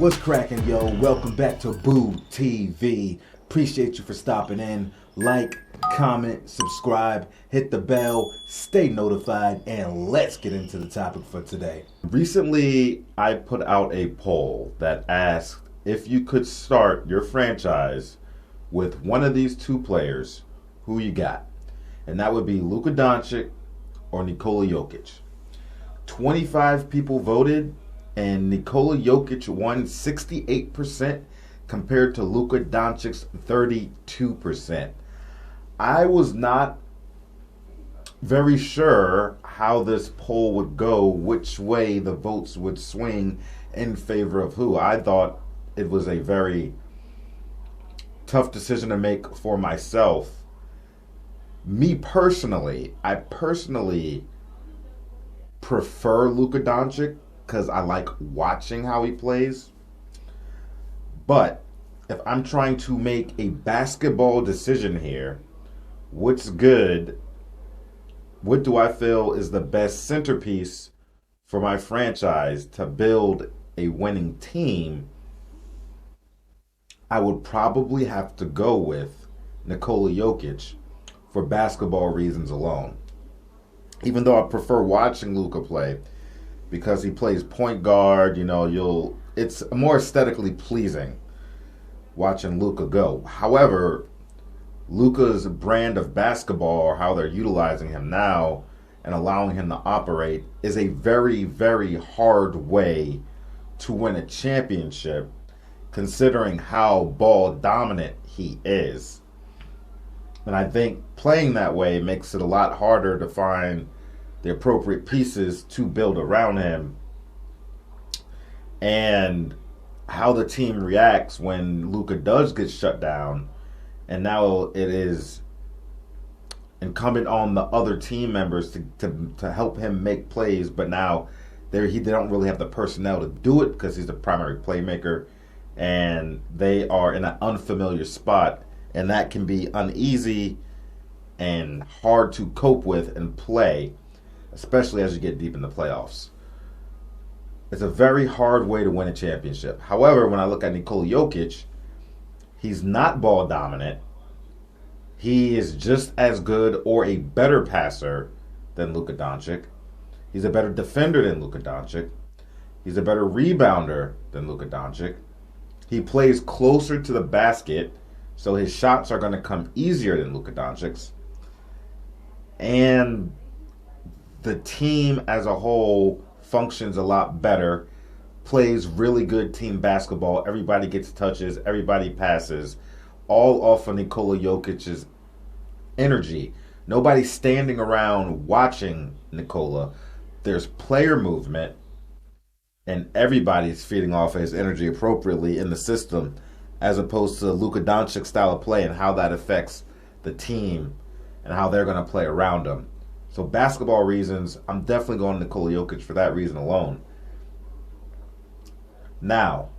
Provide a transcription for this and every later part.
What's cracking, yo? Welcome back to Boo TV. Appreciate you for stopping in. Like, comment, subscribe, hit the bell, stay notified, and let's get into the topic for today. Recently, I put out a poll that asked if you could start your franchise with one of these two players, who you got? And that would be Luka Doncic or Nikola Jokic. 25 people voted, and Nikola Jokic won 68% compared to Luka Doncic's 32%. I was not very sure how this poll would go, which way the votes would swing in favor of who. I thought it was a very tough decision to make for myself. Me personally, I prefer Luka Doncic because I like watching how he plays. But if I'm trying to make a basketball decision here, what's good? What do I feel is the best centerpiece for my franchise to build a winning team? I would probably have to go with Nikola Jokic for basketball reasons alone. Even though I prefer watching Luka play because he plays point guard, it's more aesthetically pleasing watching Luka go. However, Luka's brand of basketball, or how they're utilizing him now and allowing him to operate, is a very, very hard way to win a championship, considering how ball dominant he is. And I think playing that way makes it a lot harder to find the appropriate pieces to build around him, and how the team reacts when Luka does get shut down. And now it is incumbent on the other team members to help him make plays, but now they don't really have the personnel to do it because he's the primary playmaker, and they are in an unfamiliar spot, and that can be uneasy and hard to cope with and play, especially as you get deep in the playoffs. It's a very hard way to win a championship. However, when I look at Nikola Jokic, he's not ball dominant. He is just as good or a better passer than Luka Doncic. He's a better defender than Luka Doncic. He's a better rebounder than Luka Doncic. He plays closer to the basket, so his shots are going to come easier than Luka Doncic's. And the team as a whole functions a lot better, plays really good team basketball. Everybody gets touches, everybody passes, all off of Nikola Jokic's energy. Nobody's standing around watching Nikola. There's player movement, and everybody's feeding off of his energy appropriately in the system, as opposed to Luka Doncic's style of play and how that affects the team and how they're going to play around him. So basketball reasons, I'm definitely going Nikola Jokic for that reason alone. Now,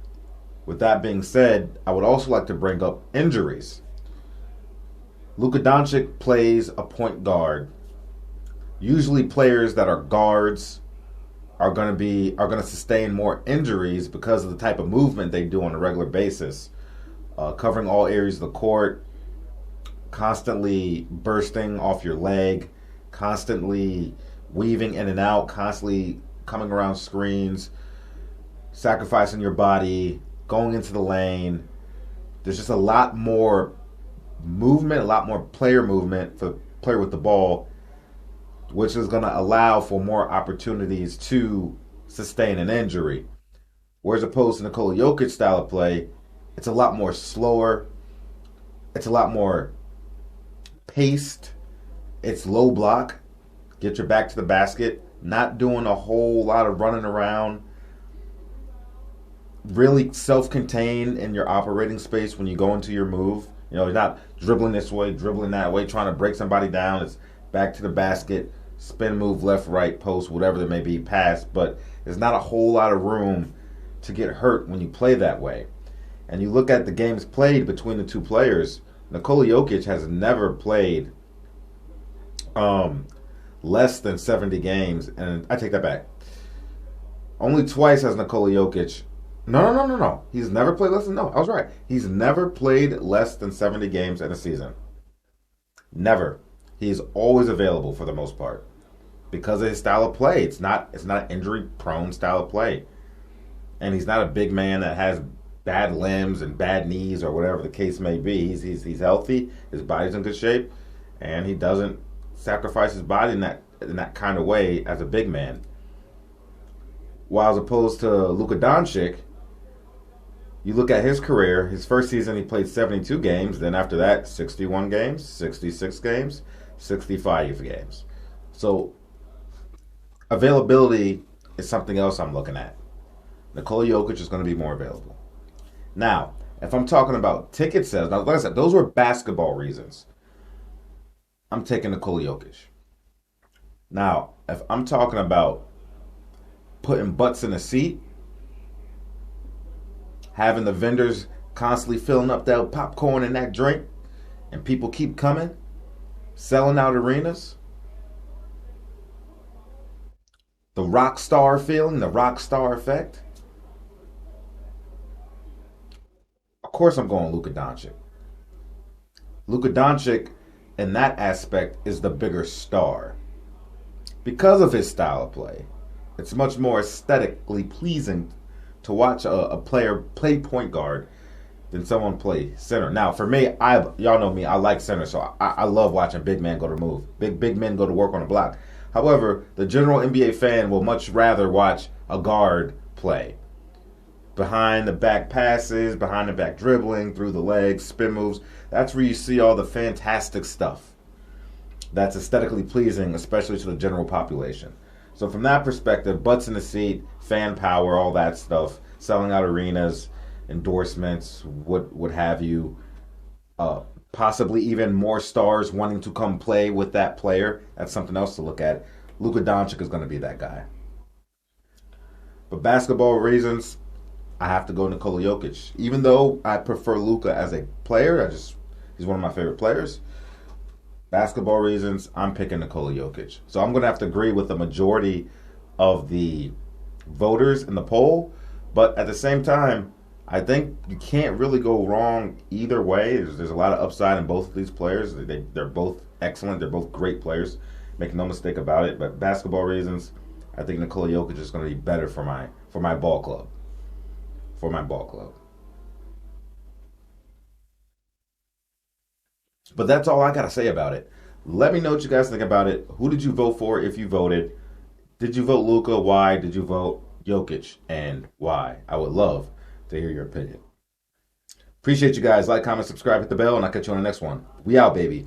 with that being said, I would also like to bring up injuries. Luka Doncic plays a point guard. Usually players that are guards are going to sustain more injuries because of the type of movement they do on a regular basis. Covering all areas of the court, constantly bursting off your leg, constantly weaving in and out, constantly coming around screens, sacrificing your body, going into the lane. There's just a lot more movement, a lot more player movement for the player with the ball, which is going to allow for more opportunities to sustain an injury. Whereas opposed to Nikola Jokic's style of play, it's a lot more slower, it's a lot more paced, it's low block, get your back to the basket, not doing a whole lot of running around, really self-contained in your operating space when you go into your move. You're not dribbling this way, dribbling that way, trying to break somebody down. It's back to the basket, spin move, left, right, post, whatever there may be, pass. But there's not a whole lot of room to get hurt when you play that way. And you look at the games played between the two players, Nikola Jokic has never played less than 70 games. And I take that back. Only twice has Nikola Jokic No. He's never played less than, no, I was right. He's never played less than 70 games in a season. Never. He's always available for the most part because of his style of play. It's not an injury prone style of play. And he's not a big man that has bad limbs and bad knees or whatever the case may be. He's healthy, his body's in good shape, and he doesn't sacrifice his body in that kind of way as a big man. While as opposed to Luka Doncic, you look at his career, his first season he played 72 games, then after that 61 games, 66 games, 65 games. So availability is something else I'm looking at. Nikola Jokic is going to be more available. Now, if I'm talking about ticket sales, now like I said, those were basketball reasons. I'm taking Nikola Jokic. Now, if I'm talking about putting butts in a seat, having the vendors constantly filling up that popcorn and that drink, and people keep coming, selling out arenas, the rock star feeling, the rock star effect. Of course I'm going Luka Doncic. Luka Doncic, in that aspect, is the bigger star. Because of his style of play. It's much more aesthetically pleasing to watch a player play point guard than someone play center. Now, for me, y'all know me, I like center, so I love watching big men go to move. Big men go to work on the block. However, the general NBA fan will much rather watch a guard play. Behind the back passes, behind the back dribbling, through the legs, spin moves. That's where you see all the fantastic stuff that's aesthetically pleasing, especially to the general population. So from that perspective, butts in the seat, fan power, all that stuff, selling out arenas, endorsements, what have you, possibly even more stars wanting to come play with that player. That's something else to look at. Luka Doncic is going to be that guy. But basketball reasons, I have to go Nikola Jokic. Even though I prefer Luka as a player, he's one of my favorite players. Basketball reasons, I'm picking Nikola Jokic. So I'm going to have to agree with the majority of the voters in the poll. But at the same time, I think you can't really go wrong either way. There's a lot of upside in both of these players. They're both excellent. They're both great players. Make no mistake about it. But basketball reasons, I think Nikola Jokic is going to be better for my ball club. For my ball club. But that's all I got to say about it. Let me know what you guys think about it. Who did you vote for if you voted? Did you vote Luka? Why did you vote Jokic? And why? I would love to hear your opinion. Appreciate you guys. Like, comment, subscribe, hit the bell, and I'll catch you on the next one. We out, baby.